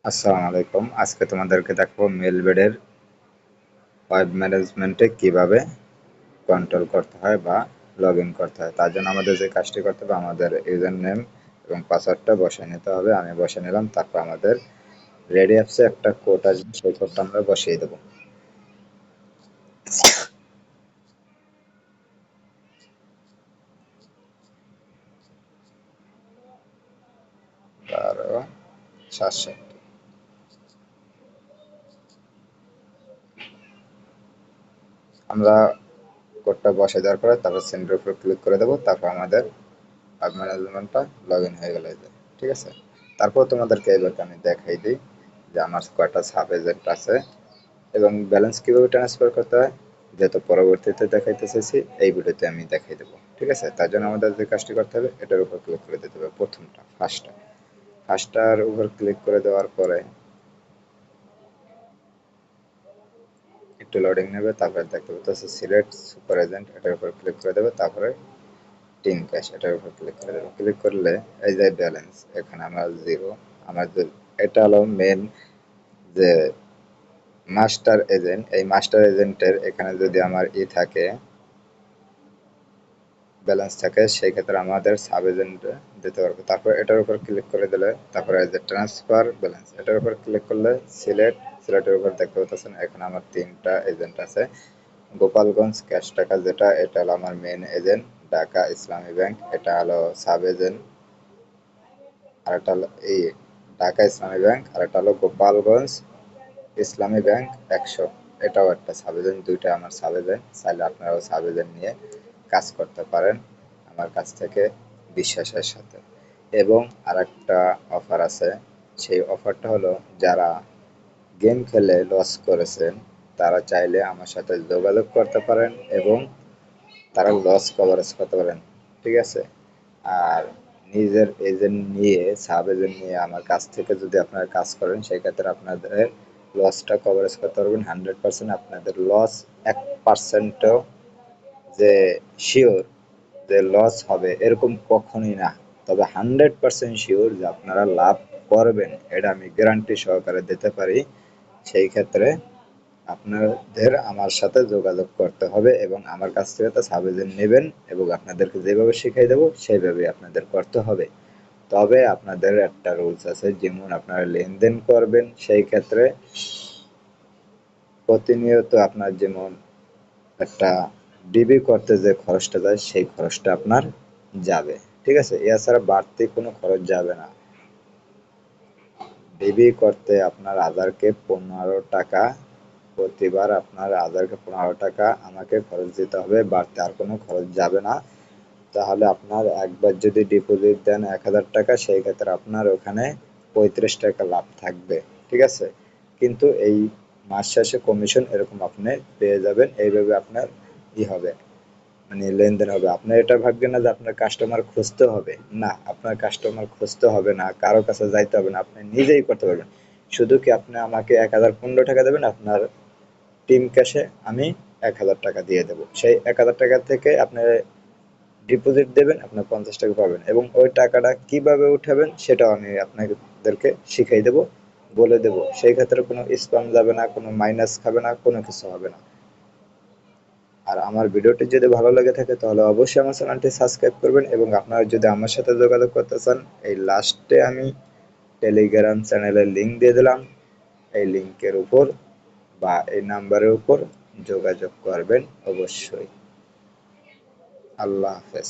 আসসালামু আলাইকুম। আজকে তোমাদেরকে দেখাবো মেলবেডের ওয়েব ম্যানেজমেন্টে কিভাবে কন্ট্রোল করতে হয় বা লগ ইন করতে হয়। তার জন্য আমাদের যে কাজটি করতে হবে, আমাদের ইউজার নেম এবং পাসওয়ার্ডটা বসিয়ে নিতে হবে। আমি বসিয়ে নিলাম। তারপর আমাদের রেডি অ্যাপসে একটা কোড আসবে, সেই কোডটা আমরা বসিয়ে দেবো। 12 760। আমরা কোডটা বসে দেওয়ার পরে তারপর সেন্ডের উপর ক্লিক করে দেবো। তারপর আমাদের ওয়েব ম্যানেজমেন্টটা লগ ইন হয়ে গেল। ঠিক আছে। তারপর তোমাদেরকে এবারকে আমি দেখাই দিই যে আমার কয়টা সাব এজেন্ট আছে এবং ব্যালেন্স কিভাবে ট্রান্সফার করতে হয়, যেহেতু পরবর্তীতে দেখাইতে চাইছি এই ভিডিওতে আমি দেখাই দেবো। ঠিক আছে। তার জন্য আমাদের যে কাজটি করতে হবে, এটার উপর ক্লিক করে দিতে হবে। প্রথমটা ফার্স্টটার উপর ক্লিক করে দেওয়ার পরে একটু লোডিং নেবে। তারপরে দেখতে পাচ্ছি সিলেক্ট সুপার এজেন্ট, এটার উপর ক্লিক করে দেবে। তারপরে টিম ক্যাশ, এটার উপর ক্লিক করে দেবে। ক্লিক করলে এই যে ব্যালেন্স, এখানে আমার জিরো। আমাদের এটা হলো মেন যে মাস্টার এজেন্ট। এই মাস্টার এজেন্টের এখানে যদি আমার থাকে, ব্যালেন্স থাকে, সেই ক্ষেত্রে আমাদের সাব এজেন্টে দিতে পারবো। তারপর এটার উপর ক্লিক করে দিলে তারপরে যে ট্রান্সফার ব্যালেন্স, এটার উপর ক্লিক করলে সিলেটের উপর দেখতে পাচ্ছেন এখানে আমার 3টা এজেন্ট আছে। গোপালগঞ্জ ক্যাশ টাকা, যেটা এটা হলো আমার মেন এজেন্ট। ঢাকা ইসলামী ব্যাংক, এটা হলো সাব এজেন্ট। আর এটা হলো এই ঢাকা ইসলামী ব্যাংক, আর এটা হলো গোপালগঞ্জ ইসলামী ব্যাংক 100, এটাও একটা সাব এজেন্ট। দুইটা আমার সাব এজেন্ট। চাইলে আপনারাও সাব এজেন্ট নিয়ে কাজ করতে পারেন আমার কাছ থেকে বিশ্বাসের সাথে। এবং আরেকটা অফার আছে। সেই অফারটা হলো, যারা গেম খেলে লস করেছেন তারা চাইলে আমার সাথে যোগাযোগ করতে পারেন এবং তারা লস কভারেজ করতে পারেন। ঠিক আছে। আর নিজের এজেন্ট নিয়ে, সাব এজেন্ট নিয়ে আমার কাছ থেকে যদি আপনারা কাজ করেন, সেই ক্ষেত্রে আপনাদের লসটা কভারেজ করতে পারবেন 100%। আপনাদের লস 1%ও যে শিওর যে লস হবে এরকম কখনোই না। তবে 100% শিওর যে আপনারা লাভ করবেন, এটা আমি গ্যারান্টি সহকারে দিতে পারি। সেই ক্ষেত্রে আপনাদের আমার সাথে যোগাযোগ করতে হবে এবং আমার কাছ থেকে তো সাব এজেন্ট নেবেন এবং আপনাদেরকে যেভাবে শিখিয়ে দেবো সেইভাবে আপনাদের করতে হবে। তবে আপনাদের একটা রুলস আছে, যেমন আপনারা লেনদেন করবেন সেই ক্ষেত্রে প্রতিনিয়ত আপনার যেমন একটা ডিবি করতে যে খরচটা যায়, সেই খরচটা আপনার যাবে। ঠিক আছে। এছাড়া বাড়তি কোনো খরচ যাবে না। ডিবি করতে আপনার আধারকে 15 টাকা, প্রতিবার আপনার আধারকে 15 টাকা আমাকে খরচ দিতে হবে। বাড়তি আর কোনো খরচ যাবে না। তাহলে আপনার একবার যদি ডিপোজিট দেন 1000 টাকা, সেই ক্ষেত্রে আপনার ওখানে 35 টাকা লাভ থাকবে। ঠিক আছে। কিন্তু এই মাস শেষে কমিশন এরকম আপনি পেয়ে যাবেন। এইভাবে আপনার হবে, মানে লেনদেন হবে। আপনার এটা ভাববেন না যে আপনার কাস্টমার খুঁজতে হবে। না, আপনার কাস্টমার খুঁজতে হবে না, কারো কাছে যাইতে হবে না, আপনি নিজেই করতে পারবেন। শুধু কি আপনি আমাকে 1015 টাকা দেবেন, আপনার টিম ক্যাশে আমি 1000 টাকা দিয়ে দেবো। সেই 1000 টাকা থেকে আপনি ডিপোজিট দেবেন, আপনার 50 টাকা পাবেন এবং ওই টাকাটা কিভাবে উঠাবেন সেটাও আমি আপনাদেরকে শিখিয়ে দেবো, বলে দেবো। সেই ক্ষেত্রে কোনো স্প্যাম যাবে না, কোনো মাইনাস খাবে না, কোনো কিছু হবে না। আর আমার ভিডিওটি যদি ভালো লেগে থাকে তাহলে অবশ্যই আমার চ্যানেলটি সাবস্ক্রাইব করবেন এবং আপনারা যদি আমার সাথে যোগাযোগ করতে চান, এই লাস্টে আমি টেলিগ্রাম চ্যানেলের লিঙ্ক দিয়ে দিলাম। এই লিঙ্কের উপর বা এই নাম্বারের উপর যোগাযোগ করবেন অবশ্যই। আল্লাহ হাফেজ।